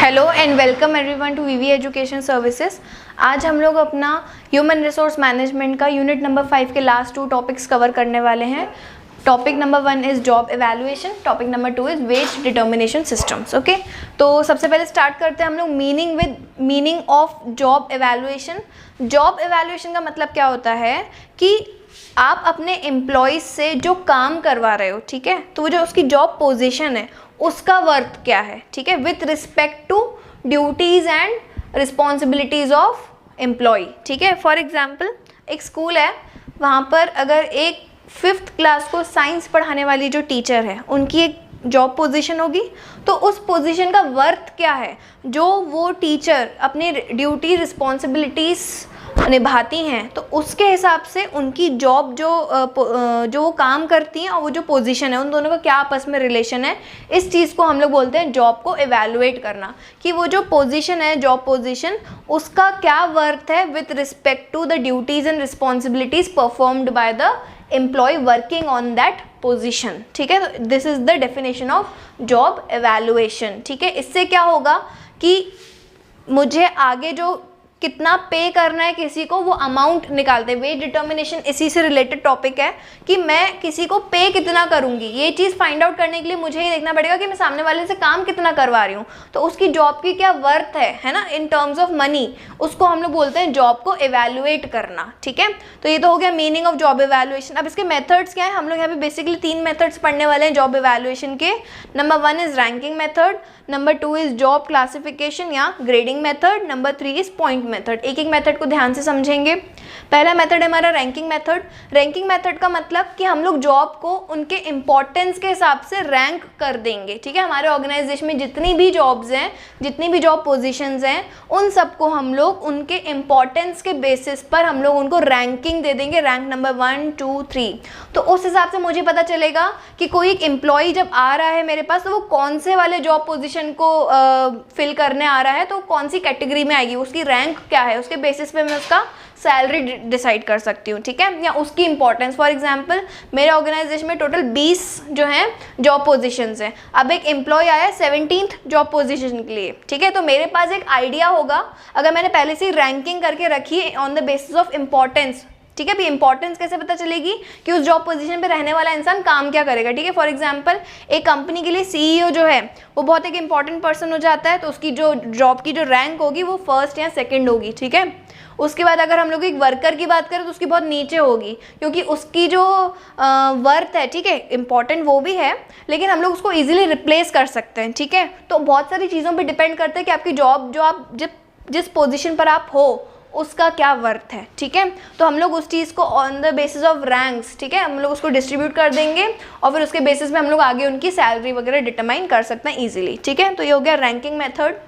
Hello and welcome everyone to VV education services. आज हम लोग अपना ह्यूमन रिसोर्स मैनेजमेंट का यूनिट नंबर 5 के लास्ट 2 टॉपिक्स कवर करने वाले हैं। Topic number 1 is job evaluation, topic number 2 is wage determination systems. Okay, तो सबसे पहले स्टार्ट करते हैं हम लोग meaning of job evaluation. Job evaluation का मतलब क्या होता है कि आप अपने एम्प्लॉयज़ से जो काम करवा रहे हो, ठीक है, तो वो जो उसकी जॉब पोजीशन है उसका वर्थ क्या है, ठीक है, with respect to duties and responsibilities of employee. ठीक है, फॉर एग्जांपल एक स्कूल है, वहाँ पर अगर एक 5th क्लास को साइंस पढ़ाने वाली जो टीचर है उनकी एक जॉब पोजीशन होगी, तो उस पोजीशन का वर्थ क्या है, जो वो टीचर अपनी ड्यूटी रिस्पॉन्सिबिलिटीज़ निभाती हैं, तो उसके हिसाब से उनकी जॉब जो वो काम करती हैं और वो जो पोजीशन है उन दोनों का क्या आपस में रिलेशन है, इस चीज़ को हम लोग बोलते हैं जॉब को एवेलुएट करना, कि वो जो पोजीशन है जॉब पोजीशन उसका क्या वर्थ है with respect to the duties and responsibilities performed by the employee working on that position. ठीक है, तो this is the definition of job evaluation. ठीक है, इससे क्या होगा कि मुझे आगे जो कितना पे करना है किसी को वो अमाउंट निकालते हैं। वेज डिटर्मिनेशन इसी से रिलेटेड टॉपिक है कि मैं किसी को पे कितना करूंगी, ये चीज़ फाइंड आउट करने के लिए मुझे ये देखना पड़ेगा कि मैं सामने वाले से काम कितना करवा रही हूँ, तो उसकी जॉब की क्या वर्थ है ना, इन टर्म्स ऑफ मनी, उसको हम लोग बोलते हैं जॉब को एवेलुएट करना। ठीक है, तो ये तो हो गया मीनिंग ऑफ जॉब एवेलुएशन। अब इसके मेथड्स क्या है, हम लोग यहाँ पे बेसिकली 3 मेथड्स पढ़ने वाले हैं जॉब एवेलुएशन के। Number 1 is ranking method, number 2 is job classification या grading method, number 3 is point method. एक एक मेथड को ध्यान से समझेंगे। पहला मेथड है हमारा रैंकिंग मेथड। रैंकिंग मेथड का मतलब कि हम लोग जॉब को उनके इंपॉर्टेंस के हिसाब से रैंक कर देंगे। ठीक है, हमारे ऑर्गेनाइजेशन में जितनी भी जॉब्स हैं, जितनी भी जॉब पोजीशंस हैं, उन सबको हम लोग उनके इंपॉर्टेंस के बेसिस पर हम लोग उनको रैंकिंग दे देंगे, रैंक नंबर 1, 2, 3। तो उस हिसाब से मुझे पता चलेगा कि कोई एक एम्प्लॉय जब आ रहा है मेरे पास, तो वो कौन से वाले जॉब पोजीशन को फिल करने आ रहा है, तो कौन सी कैटेगरी में आएगी, उसकी रैंक क्या है, उसके बेसिस पे मैं उसका सैलरी डिसाइड कर सकती हूँ। ठीक है, या उसकी इंपॉर्टेंस। फॉर एग्जांपल मेरे ऑर्गेनाइजेशन में टोटल 20 जो हैं जॉब पोजीशंस हैं। अब एक एम्प्लॉय आया 17th जॉब पोजीशन के लिए। ठीक है, तो मेरे पास एक आइडिया होगा, अगर मैंने पहले से रैंकिंग करके रखी है on the basis of importance. ठीक है, भी इंपॉर्टेंस कैसे पता चलेगी कि उस जॉब पोजीशन पे रहने वाला इंसान काम क्या करेगा। ठीक है, फॉर एग्जांपल एक कंपनी के लिए सीईओ जो है वो बहुत एक इंपॉर्टेंट पर्सन हो जाता है, तो उसकी जो जॉब की जो रैंक होगी वो 1st या 2nd होगी। ठीक है, उसके बाद अगर हम लोग एक वर्कर की बात करें तो उसकी बहुत नीचे होगी, क्योंकि उसकी जो वर्थ है, ठीक है, इंपॉर्टेंट वो भी है, लेकिन हम लोग उसको ईजिली रिप्लेस कर सकते हैं। ठीक है, तो बहुत सारी चीज़ों पे डिपेंड करता है कि आपकी जॉब जो आप जिस पोजीशन पर आप हो उसका क्या वर्थ है। ठीक है, तो हम लोग उस चीज़ को on the basis of ranks, ठीक है, हम लोग उसको डिस्ट्रीब्यूट कर देंगे और फिर उसके बेसिस में हम लोग आगे उनकी सैलरी वगैरह डिटरमाइन कर सकते हैं ईजिली। ठीक है, तो ये हो गया रैंकिंग मेथड।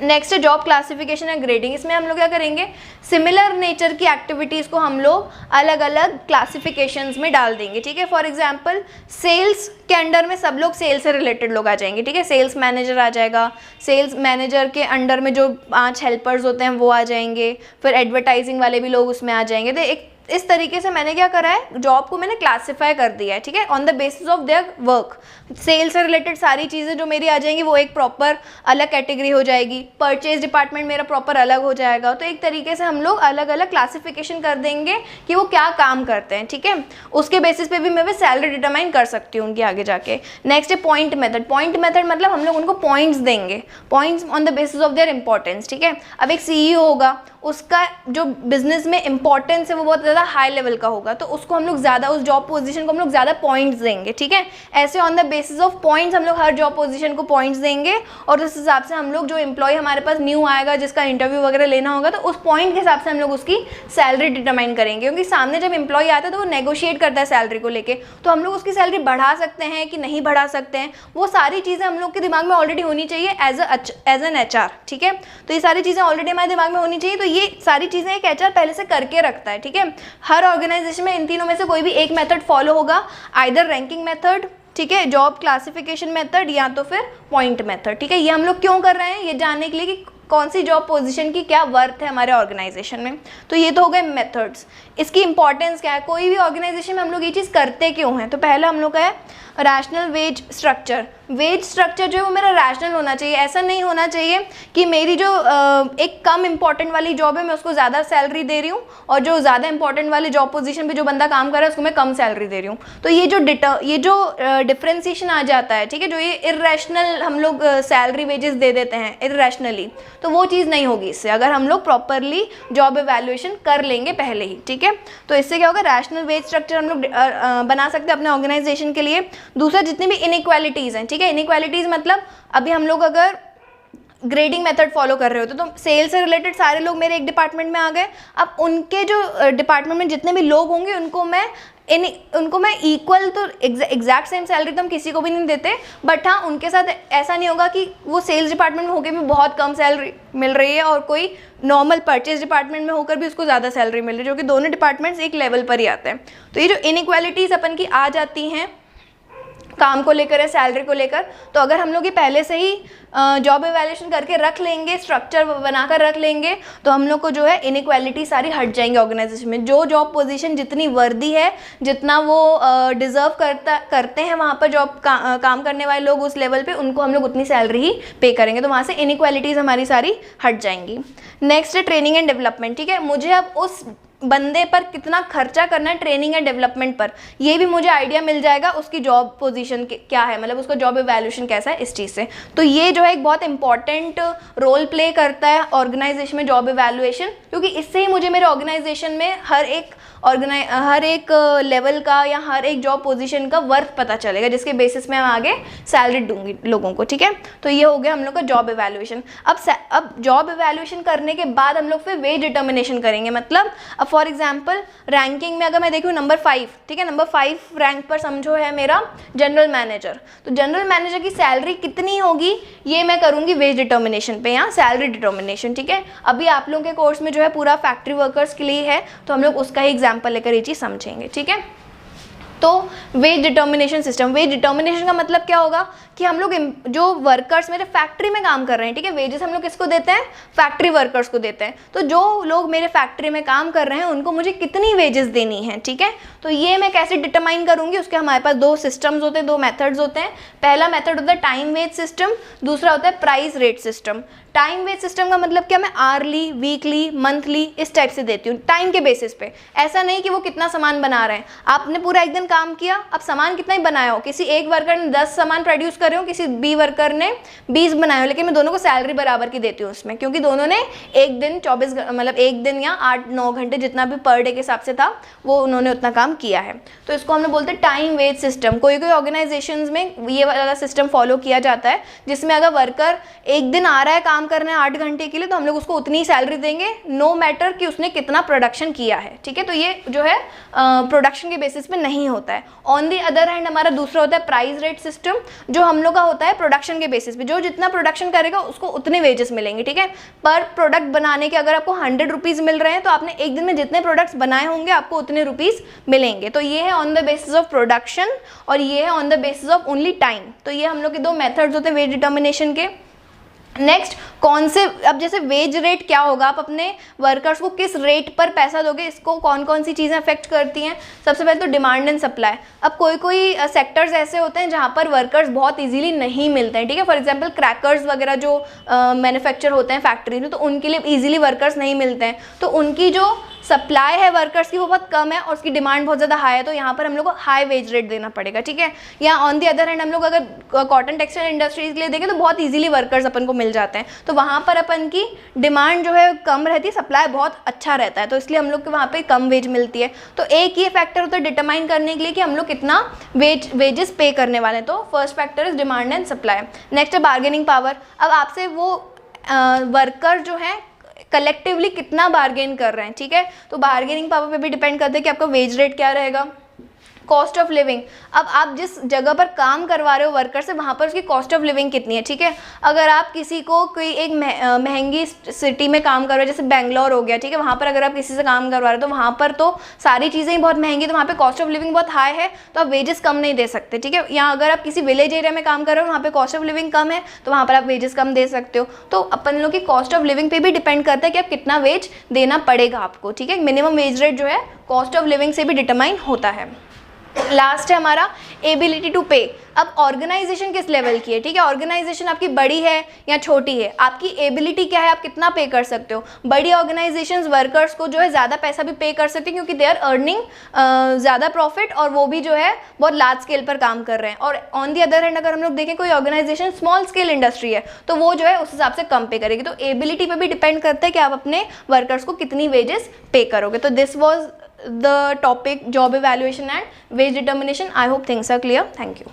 नेक्स्ट है जॉब क्लासिफिकेशन या ग्रेडिंग। इसमें हम लोग क्या करेंगे, सिमिलर नेचर की एक्टिविटीज़ को हम लोग अलग अलग क्लासिफिकेशंस में डाल देंगे। ठीक है, फॉर एग्जांपल सेल्स के अंडर में सब लोग सेल्स से रिलेटेड लोग आ जाएंगे। ठीक है, सेल्स मैनेजर आ जाएगा, सेल्स मैनेजर के अंडर में जो 5 हेल्पर्स होते हैं वो आ जाएंगे, फिर एडवर्टाइजिंग वाले भी लोग उसमें आ जाएंगे। तो एक इस तरीके से मैंने क्या करा है, जॉब को मैंने क्लासिफाई कर दिया है। ठीक है, on the basis of their work. Sales से रिलेटेड सारी चीज़ें जो मेरी आ जाएंगी वो एक प्रॉपर अलग कैटेगरी हो जाएगी, परचेज डिपार्टमेंट मेरा प्रॉपर अलग हो जाएगा। तो एक तरीके से हम लोग अलग अलग क्लासिफिकेशन कर देंगे कि वो क्या काम करते हैं। ठीक है, उसके बेसिस पे भी मैं भी सैलरी डिटरमाइन कर सकती हूँ उनकी आगे जाके। नेक्स्ट है पॉइंट मेथड। पॉइंट मेथड मतलब हम लोग उनको पॉइंट्स देंगे, points on the basis of their importance. ठीक है, अब एक सीईओ होगा, उसका जो बिजनेस में इंपॉर्टेंस है वो बहुत ज़्यादा हाई लेवल का होगा, तो उसको हम लोग ज़्यादा, उस जॉब पोजीशन को हम लोग ज़्यादा पॉइंट्स देंगे। ठीक है, ऐसे on the basis of points हम लोग हर जॉब पोजीशन को पॉइंट्स देंगे, और उस हिसाब से हम लोग जो एम्प्लॉय हमारे पास न्यू आएगा जिसका इंटरव्यू वगैरह लेना होगा, तो उस पॉइंट के हिसाब से हम लोग उसकी सैलरी डिटरमाइन करेंगे। क्योंकि सामने जब एम्प्लॉय आता है तो वो नेगोशिएट करता है सैलरी को लेके, तो हम लोग उसकी सैलरी बढ़ा सकते हैं कि नहीं बढ़ा सकते हैं, वो सारी चीज़ें हम लोग के दिमाग में ऑलरेडी होनी चाहिए एज एन HR। ठीक है, तो ये सारी चीज़ें ऑलरेडी हमारे दिमाग में होनी चाहिए, तो ये सारी चीज़ें एक HR पहले से करके रखता है। ठीक है, हर ऑर्गेनाइजेशन में इन तीनों में से कोई भी एक मेथड फॉलो होगा, आइदर रैंकिंग मेथड, ठीक है, जॉब क्लासिफिकेशन मेथड, या तो फिर पॉइंट मेथड। ठीक है, ये हम लोग क्यों कर रहे हैं, ये जानने के लिए कि कौन सी जॉब पोजीशन की क्या वर्थ है हमारे ऑर्गेनाइजेशन में। तो ये तो हो गए मेथड्स। इसकी इंपॉर्टेंस क्या है, कोई भी ऑर्गेनाइजेशन में हम लोग ये चीज़ करते क्यों हैं। तो पहला हम लोग का है rational wage structure. Wage structure जो है वो मेरा रैशनल होना चाहिए। ऐसा नहीं होना चाहिए कि मेरी जो एक कम इंपॉर्टेंट वाली जॉब है मैं उसको ज़्यादा सैलरी दे रही हूँ और जो ज़्यादा इंपॉर्टेंट वाली जॉब पोजीशन पे जो बंदा काम कर रहा है उसको मैं कम सैलरी दे रही हूँ। तो ये जो डिफ्रेंसिएशन आ जाता है, ठीक है, जो ये इर्रेशनल हम लोग सैलरी वेजेस दे देते हैं इर्रेशनली, तो वो चीज़ नहीं होगी इससे, अगर हम लोग प्रॉपरली जॉब इवैल्यूएशन कर लेंगे पहले ही, ठीक है। तो इससे क्या होगा, रैशनल वेज स्ट्रक्चर हम लोग बना सकते हैं अपने ऑर्गेनाइजेशन के लिए। दूसरा, जितनी भी इनइक्वालिटीज़ हैं, ठीक है, इनइक्वालिटीज़ मतलब अभी हम लोग अगर ग्रेडिंग मेथड फॉलो कर रहे होते तो सेल्स से रिलेटेड सारे लोग मेरे एक डिपार्टमेंट में आ गए। अब उनके जो डिपार्टमेंट में जितने भी लोग होंगे उनको मैं इक्वल तो एग्जैक्ट सेम सैलरी तो हम किसी को भी नहीं देते, बट हाँ उनके साथ ऐसा नहीं होगा कि वो सेल्स डिपार्टमेंट में होकर भी बहुत कम सैलरी मिल रही है और कोई नॉर्मल परचेज डिपार्टमेंट में होकर भी उसको ज़्यादा सैलरी मिल रही है, जो कि दोनों डिपार्टमेंट्स एक लेवल पर ही आते हैं। तो ये जो इनइक्वालिटीज़ अपन की आ जाती हैं काम को लेकर है, सैलरी को लेकर, तो अगर हम लोग ये पहले से ही जॉब इवैल्यूएशन करके रख लेंगे, स्ट्रक्चर बनाकर रख लेंगे, तो हम लोग को जो है इनइक्वालिटी सारी हट जाएंगे ऑर्गेनाइजेशन में। जो जॉब पोजीशन जितनी वर्दी है, जितना वो डिज़र्व करते हैं वहाँ पर जॉब काम करने वाले लोग उस लेवल पे, उनको हम लोग उतनी सैलरी ही पे करेंगे। तो वहाँ से इनइक्वालिटीज़ हमारी सारी हट जाएंगी। नेक्स्ट है ट्रेनिंग एंड डेवलपमेंट, ठीक है। मुझे अब उस बंदे पर कितना खर्चा करना है ट्रेनिंग एंड डेवलपमेंट पर, ये भी मुझे आइडिया मिल जाएगा उसकी जॉब पोजीशन क्या है, मतलब उसका जॉब इवैल्यूएशन कैसा है इस चीज़ से। तो ये जो है एक बहुत इंपॉर्टेंट रोल प्ले करता है ऑर्गेनाइजेशन में जॉब इवैल्यूएशन, क्योंकि इससे ही मुझे मेरे ऑर्गेनाइजेशन में हर एक लेवल का या हर एक जॉब पोजीशन का वर्थ पता चलेगा, जिसके बेसिस में मैं आगे सैलरी दूंगी लोगों को, ठीक है। तो ये हो गया हम लोग का जॉब इवैल्यूएशन। अब जॉब इवैल्यूएशन करने के बाद हम लोग फिर वेज डिटर्मिनेशन करेंगे। मतलब अब फॉर एग्जाम्पल रैंकिंग में अगर मैं देखूँ नंबर 5, ठीक है, नंबर 5 रैंक पर समझो है मेरा जनरल मैनेजर, तो जनरल मैनेजर की सैलरी कितनी होगी ये मैं करूँगी वेज डिटर्मिनेशन पे या सैलरी डिटर्मिनेशन, ठीक है। अभी आप लोगों के कोर्स में जो है पूरा फैक्ट्री वर्कर्स के लिए है, तो हम लोग उसका ही एग्जाम्पल लेकर ये चीज़ समझेंगे, ठीक है। तो wage determination system, wage determination का मतलब क्या होगा कि हम लोग जो वर्कर्स मेरे फैक्ट्री में काम कर रहे हैं, ठीक है, वेजेस हम लोग किसको देते हैं, फैक्ट्री वर्कर्स को देते हैं। तो जो लोग मेरे फैक्ट्री में काम कर रहे हैं उनको मुझे कितनी वेजेस देनी है, ठीक है। तो ये मैं कैसे डिटरमाइन करूंगी, उसके हमारे पास 2 सिस्टम्स होते हैं, 2 मेथड्स होते हैं। पहला मेथड होता है टाइम वेज सिस्टम, दूसरा होता है price rate system. Time wage system का मतलब क्या, मैं आर्ली, वीकली, मंथली इस टाइप से देती हूँ, टाइम के बेसिस पे। ऐसा नहीं कि वो कितना सामान बना रहे हैं, आपने पूरा एक दिन काम किया, अब सामान कितना ही बनाया हो, किसी एक वर्कर ने 10 सामान प्रोड्यूस करे हो, किसी बी वर्कर ने 20 बनाए हो, लेकिन मैं दोनों को सैलरी बराबर की देती हूँ उसमें, क्योंकि दोनों ने एक दिन 24 मतलब एक दिन या 8-9 घंटे जितना भी पर डे के हिसाब से था वो उन्होंने उतना काम किया है। तो इसको हम लोग बोलते हैं टाइम वेज सिस्टम। कोई ऑर्गेनाइजेशंस में ये वाला सिस्टम फॉलो किया जाता है, जिसमें अगर वर्कर एक दिन आ रहा है काम करने 8 घंटे के लिए, तो हम लोग उसको उतनी सैलरी देंगे, नो मैटर कि उसने कितना प्रोडक्शन किया है, ठीक है। तो ये जो है प्रोडक्शन के बेसिस पे नहीं होता है। ऑन दी अदर हैंड हमारा दूसरा होता है प्राइस रेट सिस्टम, जो हम लोग का होता है प्रोडक्शन के बेसिस पे, जो जितना प्रोडक्शन करेगा उसको उतने वेजेस मिलेंगे, ठीक है। पर प्रोडक्ट बनाने के अगर आपको 100 रुपीज़ मिल रहे हैं, तो आपने एक दिन में जितने प्रोडक्ट्स बनाए होंगे आपको उतने रुपीज़ मिलेंगे। तो ये है on the basis of production और ये है on the basis of only time. तो ये हम लोग के 2 मेथड्स होते हैं वेज डिटर्मिनेशन के। नेक्स्ट कौन से, अब जैसे वेज रेट क्या होगा, आप अपने वर्कर्स को किस रेट पर पैसा दोगे, इसको कौन कौन सी चीज़ें अफेक्ट करती हैं। सबसे पहले तो डिमांड एंड सप्लाई। अब कोई सेक्टर्स ऐसे होते हैं जहाँ पर वर्कर्स बहुत इजीली नहीं मिलते हैं, ठीक है। फॉर एग्जांपल क्रैकर्स वगैरह जो मैन्युफैक्चर होते हैं फैक्ट्री में, तो उनके लिए इजीली वर्कर्स नहीं मिलते हैं, तो उनकी जो सप्लाई है वर्कर्स की वो बहुत कम है और उसकी डिमांड बहुत ज़्यादा हाई है, तो यहाँ पर हम लोग को हाई वेज रेट देना पड़ेगा, ठीक है। या ऑन दी अदर हैंड हम लोग अगर कॉटन टेक्सटाइल इंडस्ट्रीज के लिए देखें तो बहुत इजीली वर्कर्स अपन को मिल जाते हैं, तो वहाँ पर अपन की डिमांड जो है कम रहती है, सप्लाई बहुत अच्छा रहता है, तो इसलिए हम लोग को वहाँ पे कम वेज मिलती है। तो एक ये फैक्टर होता है डिटरमाइन करने के लिए कि हम लोग कितना वेजेस पे करने वाले हैं। तो first factor is demand and supply. Next है बार्गेनिंग पावर। अब आपसे वो वर्कर जो है कलेक्टिवली कितना बार्गेन कर रहे हैं, ठीक है। तो बार्गेनिंग पावर पे भी डिपेंड करता है कि आपका वेज रेट क्या रहेगा। कॉस्ट ऑफ लिविंग, अब आप जिस जगह पर काम करवा रहे हो वर्कर से, वहाँ पर उसकी कॉस्ट ऑफ लिविंग कितनी है, ठीक है। अगर आप किसी को कोई एक महंगी सिटी में काम कर रहे हो, जैसे बेंगलोर हो गया, ठीक है, वहाँ पर अगर आप किसी से काम करवा रहे हो तो वहाँ पर तो सारी चीज़ें ही बहुत महंगी, तो वहाँ पे कॉस्ट ऑफ लिविंग बहुत हाई है, तो आप वेजेस कम नहीं दे सकते, ठीक है। या अगर आप किसी विलेज एरिया में काम कर रहे हो, वहाँ पे कॉस्ट ऑफ लिविंग कम है, तो वहाँ पर आप वेजेस कम दे सकते हो। तो अपन लोग की कॉस्ट ऑफ लिविंग पे भी डिपेंड करता है कि आप कितना वेज देना पड़ेगा आपको, ठीक है। मिनिमम वेज रेट जो है कॉस्ट ऑफ लिविंग से भी डिटरमाइन होता है। लास्ट है हमारा एबिलिटी टू पे। अब ऑर्गेनाइजेशन किस लेवल की है, ठीक है, ऑर्गेनाइजेशन आपकी बड़ी है या छोटी है, आपकी एबिलिटी क्या है, आप कितना पे कर सकते हो। बड़ी ऑर्गेनाइजेशंस वर्कर्स को जो है ज़्यादा पैसा भी पे कर सकते हैं क्योंकि दे आर अर्निंग ज़्यादा प्रॉफिट, और वो भी जो है बहुत लार्ज स्केल पर काम कर रहे हैं। और ऑन दी अदर हैंड अगर हम लोग देखें कोई ऑर्गेनाइजेशन स्मॉल स्केल इंडस्ट्री है तो वो जो है उस हिसाब से कम पे करेगी। तो एबिलिटी पे भी डिपेंड करता है कि आप अपने वर्कर्स को कितनी वेजेस पे करोगे। तो this was the topic job evaluation and wage determination. I hope things are clear. Thank you.